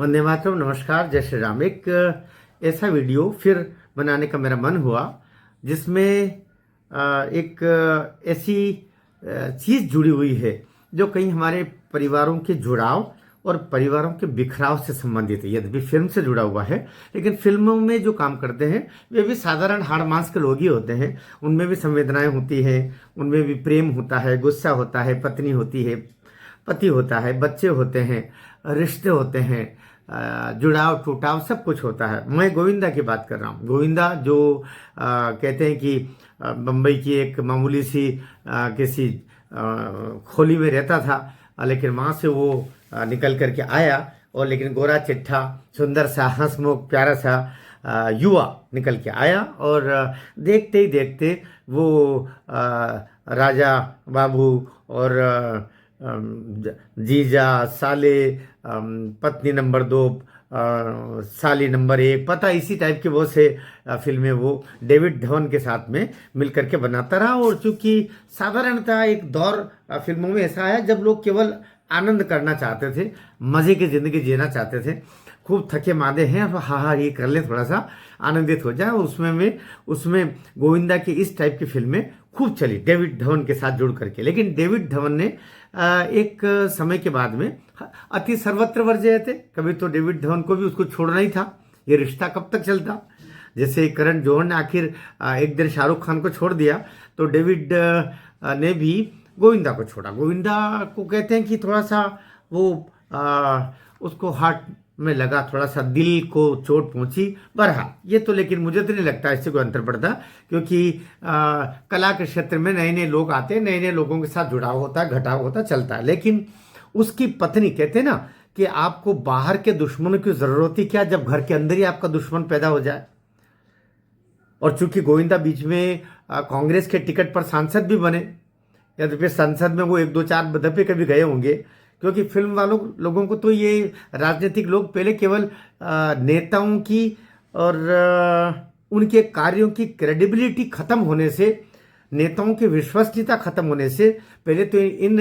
वंदे मातरम। नमस्कार, जय श्री राम। एक ऐसा वीडियो फिर बनाने का मेरा मन हुआ जिसमें एक ऐसी चीज़ जुड़ी हुई है जो कहीं हमारे परिवारों के जुड़ाव और परिवारों के बिखराव से संबंधित है। यद्यपि फिल्म से जुड़ा हुआ है, लेकिन फिल्मों में जो काम करते हैं वे भी साधारण हाड़ मांस के लोग ही होते हैं। उनमें भी संवेदनाएं होती हैं, उनमें भी प्रेम होता है, गुस्सा होता है, पत्नी होती है, पति होता है, बच्चे होते हैं, रिश्ते होते हैं, जुड़ाव टूटाव सब कुछ होता है। मैं गोविंदा की बात कर रहा हूँ। गोविंदा जो कहते हैं कि बम्बई की एक मामूली सी किसी खोली में रहता था, लेकिन वहाँ से वो निकल करके आया और लेकिन गोरा चिट्ठा सुंदर सा हंसमुख प्यारा सा युवा निकल के आया और देखते ही देखते वो राजा बाबू और जीजा साले, पत्नी नंबर 2, साली नंबर 1, पता इसी टाइप के बहुत से फिल्में वो डेविड धवन के साथ में मिलकर के बनाता रहा। और चूंकि साधारणतः एक दौर फिल्मों में ऐसा आया जब लोग केवल आनंद करना चाहते थे, मज़े की ज़िंदगी जीना चाहते थे। खूब थके मादे हैं, हाँ ये कर ले, थोड़ा सा आनंदित हो जाए। उसमें गोविंदा की इस टाइप की फिल्में खूब चली डेविड धवन के साथ जुड़ करके। लेकिन डेविड धवन ने एक समय के बाद में अति सर्वत्र वर्जयते, कभी तो डेविड धवन को भी उसको छोड़ना ही था। ये रिश्ता कब तक चलता? जैसे करण जौहर ने आखिर एक दिन शाहरुख खान को छोड़ दिया, तो डेविड ने भी गोविंदा को छोड़ा। गोविंदा को कहते हैं कि थोड़ा सा वो उसको हार्ट में लगा, थोड़ा सा दिल को चोट पहुंची। बहरहाल ये तो, लेकिन मुझे तो नहीं लगता इससे कोई अंतर पड़ता, क्योंकि कला के क्षेत्र में नए नए लोग आते हैं, नए नए लोगों के साथ जुड़ाव होता है, घटाव होता चलता है। लेकिन उसकी पत्नी, कहते हैं ना कि आपको बाहर के दुश्मनों की जरूरत ही क्या जब घर के अंदर ही आपका दुश्मन पैदा हो जाए। और चूंकि गोविंदा बीच में कांग्रेस के टिकट पर सांसद भी बने, यद्यपि संसद में वो 1-2-4 दफे कभी गए होंगे, क्योंकि फिल्म वालों लोगों को तो ये राजनीतिक लोग पहले केवल नेताओं की और उनके कार्यों की क्रेडिबिलिटी खत्म होने से, नेताओं की विश्वसनीयता खत्म होने से पहले तो इन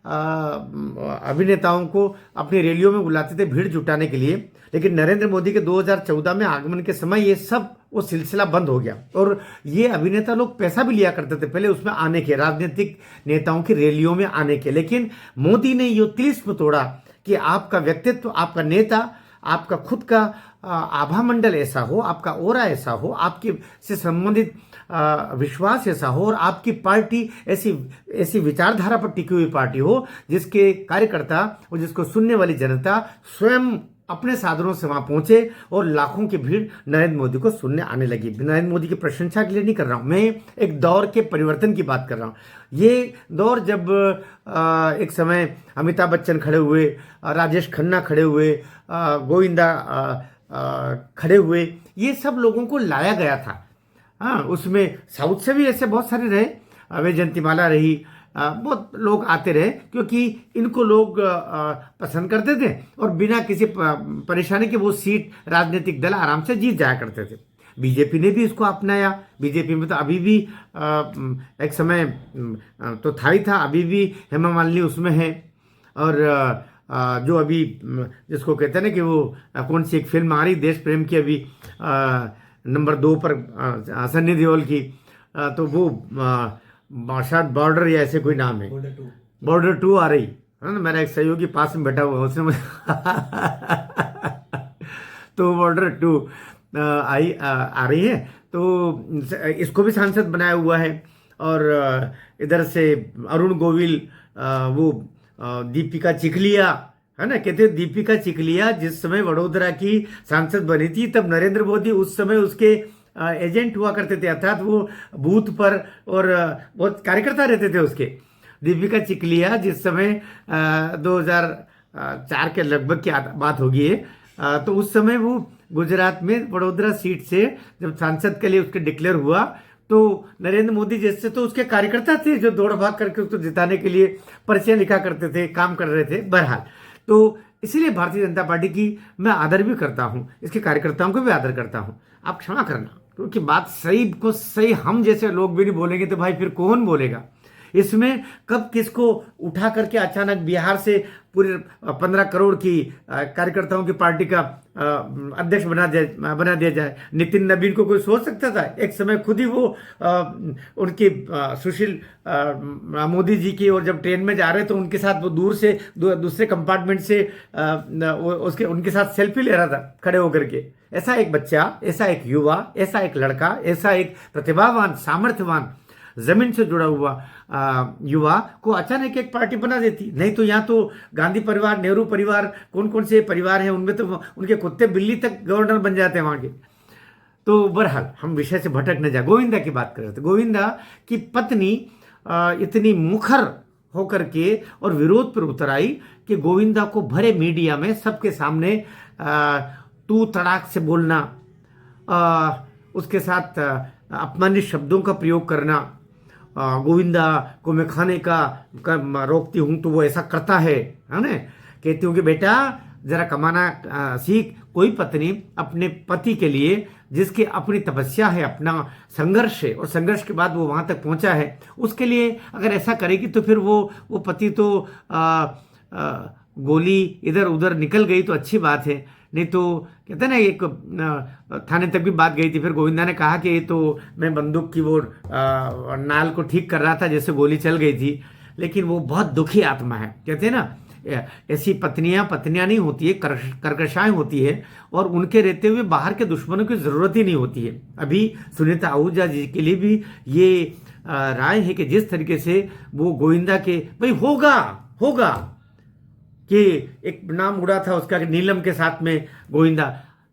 अभिनेताओं को अपनी रैलियों में बुलाते थे भीड़ जुटाने के लिए। लेकिन नरेंद्र मोदी के 2014 में आगमन के समय ये सब वो सिलसिला बंद हो गया और ये अभिनेता लोग पैसा भी लिया करते थे पहले उसमें आने के, राजनीतिक नेताओं की रैलियों में आने के। लेकिन मोदी ने ये तिलिस्म तोड़ा कि आपका व्यक्तित्व, आपका नेता, आपका खुद का आभा मंडल ऐसा हो, आपका ओरा ऐसा हो, आपके से संबंधित विश्वास ऐसा हो और आपकी पार्टी ऐसी विचारधारा पर टिकी हुई पार्टी हो जिसके कार्यकर्ता और जिसको सुनने वाली जनता स्वयं अपने साधनों से वहां पहुंचे और लाखों की भीड़ नरेंद्र मोदी को सुनने आने लगी। नरेंद्र मोदी की प्रशंसा के लिए नहीं कर रहा हूं मैं, एक दौर के परिवर्तन की बात कर रहा हूं। ये दौर जब एक समय अमिताभ बच्चन खड़े हुए, राजेश खन्ना खड़े हुए, गोविंदा खड़े हुए, ये सब लोगों को लाया गया था। हाँ, उसमें साउथ से भी ऐसे बहुत सारे रहे, वैजयंतीमाला रही, बहुत लोग आते रहे क्योंकि इनको लोग पसंद करते थे और बिना किसी परेशानी के वो सीट राजनीतिक दल आराम से जीत जाया करते थे। बीजेपी ने भी इसको अपनाया। बीजेपी में तो अभी भी एक समय तो था ही था, अभी भी हेमा मालिनी उसमें है। और जो अभी जिसको कहते हैं ना कि वो कौन सी एक फिल्म आ रही देश प्रेम की, अभी नंबर 2 पर सन्नी देओल की, तो वो शायद बॉर्डर या ऐसे कोई नाम है, बॉर्डर 2 आ रही है ना। मेरा एक सहयोगी पास में बैठा हुआ है, उसने मुझे तो बॉर्डर 2 आ रही है, तो इसको भी सांसद बनाया हुआ है। और इधर से अरुण गोविल, वो दीपिका चिखलिया है ना, कहते हैं दीपिका चिखलिया जिस समय वडोदरा की सांसद बनी थी तब नरेंद्र मोदी उस समय उसके एजेंट हुआ करते थे, अर्थात वो बूथ पर और बहुत कार्यकर्ता रहते थे उसके। दीपिका चिखलिया जिस समय 2004 के लगभग की बात होगी है, तो उस समय वो गुजरात में वडोदरा सीट से जब सांसद के लिए उसके डिक्लेयर हुआ तो नरेंद्र मोदी जैसे तो उसके कार्यकर्ता थे जो दौड़ भाग करके उसको जिताने के लिए पर्चियां लिखा करते थे, काम कर रहे थे। बहरहाल तो इसीलिए भारतीय जनता पार्टी की मैं आदर भी करता हूं, इसके कार्यकर्ताओं को भी आदर करता हूं। आप क्षमा करना, क्योंकि बात सही को सही हम जैसे लोग भी नहीं बोलेंगे तो भाई फिर कौन बोलेगा। इसमें कब किसको उठा करके अचानक बिहार से पूरे 15 करोड़ की कार्यकर्ताओं की पार्टी का अध्यक्ष बना दिया जाए। नितिन नवीन को कोई सोच सकता था? एक समय खुद ही वो उनकी सुशील मोदी जी की, और जब ट्रेन में जा रहे तो उनके साथ वो दूर से दूसरे कंपार्टमेंट से उसके उनके साथ सेल्फी ले रहा था खड़े होकर के। ऐसा एक बच्चा, ऐसा एक युवा, ऐसा एक लड़का, ऐसा एक प्रतिभावान, सामर्थ्यवान, जमीन से जुड़ा हुआ युवा को अचानक एक पार्टी बना देती। नहीं तो यहाँ तो गांधी परिवार, नेहरू परिवार, कौन कौन से परिवार हैं, उनमें तो उनके कुत्ते बिल्ली तक गवर्नर बन जाते हैं वहां के। तो बहरहाल हम विषय से भटक न जाए, गोविंदा की बात कर रहे थे। गोविंदा की पत्नी इतनी मुखर होकर के और विरोध पर उतर आई कि गोविंदा को भरे मीडिया में सबके सामने तू तड़ाक से बोलना, उसके साथ अपमानित शब्दों का प्रयोग करना, गोविंदा को मैं खाने का रोकती हूं तो वो ऐसा करता है ना। कहती हूँ कि बेटा जरा कमाना सीख। कोई पत्नी अपने पति के लिए, जिसकी अपनी तपस्या है, अपना संघर्ष है, और संघर्ष के बाद वो वहां तक पहुंचा है, उसके लिए अगर ऐसा करेगी तो फिर वो पति तो गोली इधर उधर निकल गई तो अच्छी बात है, नहीं तो कहते ना एक थाने तक भी बात गई थी। फिर गोविंदा ने कहा कि ये तो मैं बंदूक की वो नाल को ठीक कर रहा था जैसे गोली चल गई थी, लेकिन वो बहुत दुखी आत्मा है। कहते हैं ना, ऐसी पत्नियां नहीं होती है, कर्कशाएं होती है, और उनके रहते हुए बाहर के दुश्मनों की जरूरत ही नहीं होती है। अभी सुनीता आहूजा जी के लिए भी ये राय है कि जिस तरीके से वो गोविंदा के भाई होगा कि एक नाम उड़ा था उसका नीलम के साथ में गोविंदा,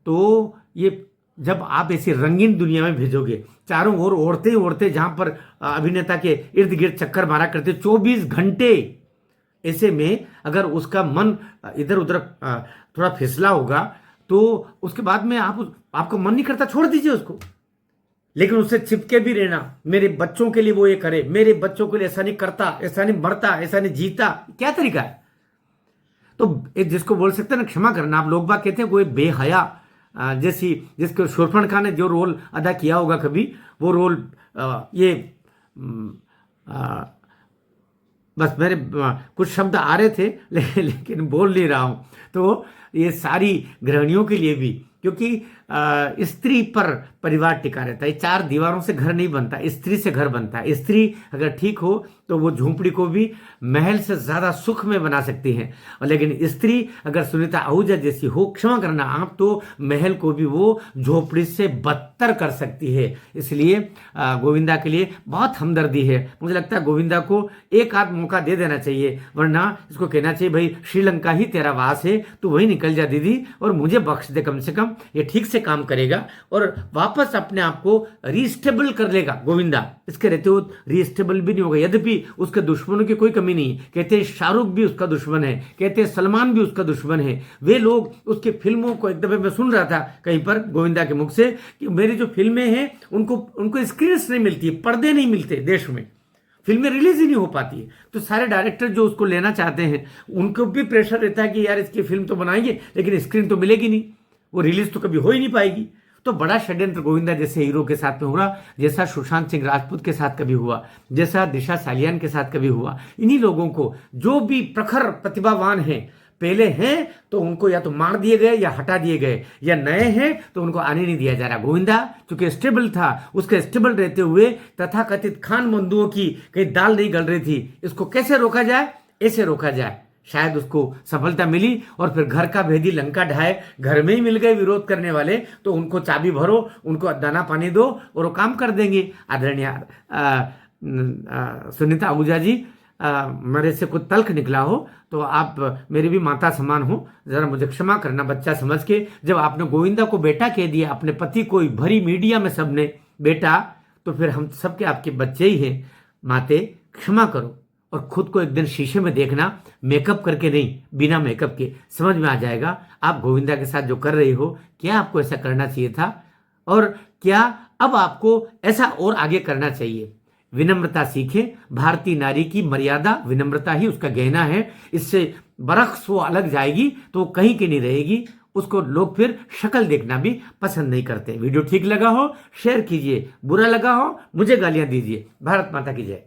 तो ये जब आप ऐसी रंगीन दुनिया में भेजोगे, चारों ओर औरतें जहां पर अभिनेता के इर्द गिर्द चक्कर मारा करते 24 घंटे, ऐसे में अगर उसका मन इधर उधर थोड़ा फिसला होगा तो उसके बाद में आपका मन नहीं करता, छोड़ दीजिए उसको। लेकिन उससे चिपके भी रहना, मेरे बच्चों के लिए वो ये करे, मेरे बच्चों के लिए ऐसा नहीं करता, ऐसा नहीं मरता, ऐसा नहीं जीता, क्या तरीका है? तो जिसको बोल सकते हैं ना क्षमा करना। आप लोग बात कहते हैं कोई बेहया जैसी, जिसको शूरपणखा ने जो रोल अदा किया होगा कभी, वो रोल ये बस मेरे कुछ शब्द आ रहे थे लेकिन बोल नहीं रहा हूं। तो ये सारी गृहिणियों के लिए भी, क्योंकि स्त्री पर परिवार टिका रहता है। 4 दीवारों से घर नहीं बनता, स्त्री से घर बनता है। स्त्री अगर ठीक हो तो वो झोंपड़ी को भी महल से ज्यादा सुख में बना सकती है, और लेकिन स्त्री अगर सुनीता आहूजा जैसी हो, क्षमा करना आप, तो महल को भी वो झोपड़ी से बदतर कर सकती है। इसलिए गोविंदा के लिए बहुत हमदर्दी है। मुझे लगता है गोविंदा को एक आध मौका दे देना चाहिए, वरना इसको कहना चाहिए भाई श्रीलंका ही तेरा वास है, तू वही निकल जा दीदी, और मुझे बख्श दे, कम से कम ये ठीक से काम करेगा और वापस अपने आप को रीस्टेबल कर लेगा। गोविंदा इसके रहते हुए रीस्टेबल भी नहीं होगा, यद्यपि उसके दुश्मनों की कोई कमी नहीं। कहते हैं शाहरुख भी उसका दुश्मन है, कहते हैं सलमान भी उसका दुश्मन है। वे लोग उसकी फिल्मों को, एक दफे मैं सुन रहा था कहीं पर गोविंदा के मुख से कि मेरी जो फिल्में हैं उनको स्क्रीन नहीं मिलती, पर्दे नहीं मिलते, देश में फिल्में रिलीज ही नहीं हो पाती है। तो सारे डायरेक्टर जो उसको लेना चाहते हैं उनको भी प्रेशर रहता है कि यार इसकी फिल्म तो बनाएंगे लेकिन स्क्रीन तो मिलेगी नहीं, वो रिलीज तो कभी हो ही नहीं पाएगी। तो बड़ा षड्यंत्र गोविंदा जैसे हीरो के साथ में हुआ, जैसा सुशांत सिंह राजपूत के साथ कभी हुआ, जैसा दिशा सालियान के साथ कभी हुआ। इन्हीं लोगों को, जो भी प्रखर प्रतिभावान हैं, पहले हैं तो उनको या तो मार दिए गए या हटा दिए गए, या नए हैं तो उनको आने नहीं दिया जा रहा। गोविंदा चूंकि स्टेबल था, उसके स्टेबल रहते हुए तथाकथित खान बंधुओं की कहीं दाल नहीं गल रही थी। इसको कैसे रोका जाए? ऐसे रोका जाए, शायद उसको सफलता मिली। और फिर घर का भेदी लंका ढाए, घर में ही मिल गए विरोध करने वाले, तो उनको चाबी भरो, उनको दाना पानी दो और वो काम कर देंगे। आदरणीय सुनीता आहूजा जी, मेरे से कुछ तल्ख निकला हो तो आप मेरी भी माता समान हो, जरा मुझे क्षमा करना बच्चा समझ के। जब आपने गोविंदा को बेटा कह दिया, अपने पति को भरी मीडिया में सबने बेटा, तो फिर हम सबके आपके बच्चे ही हैं। माते क्षमा करो, और खुद को एक दिन शीशे में देखना, मेकअप करके नहीं, बिना मेकअप के, समझ में आ जाएगा आप गोविंदा के साथ जो कर रही हो, क्या आपको ऐसा करना चाहिए था और क्या अब आपको ऐसा और आगे करना चाहिए। विनम्रता सीखें। भारतीय नारी की मर्यादा विनम्रता ही उसका गहना है। इससे बरख्स वो अलग जाएगी तो वो कहीं की नहीं रहेगी, उसको लोग फिर शक्ल देखना भी पसंद नहीं करते। वीडियो ठीक लगा हो शेयर कीजिए, बुरा लगा हो मुझे गालियां दीजिए। भारत माता की जय।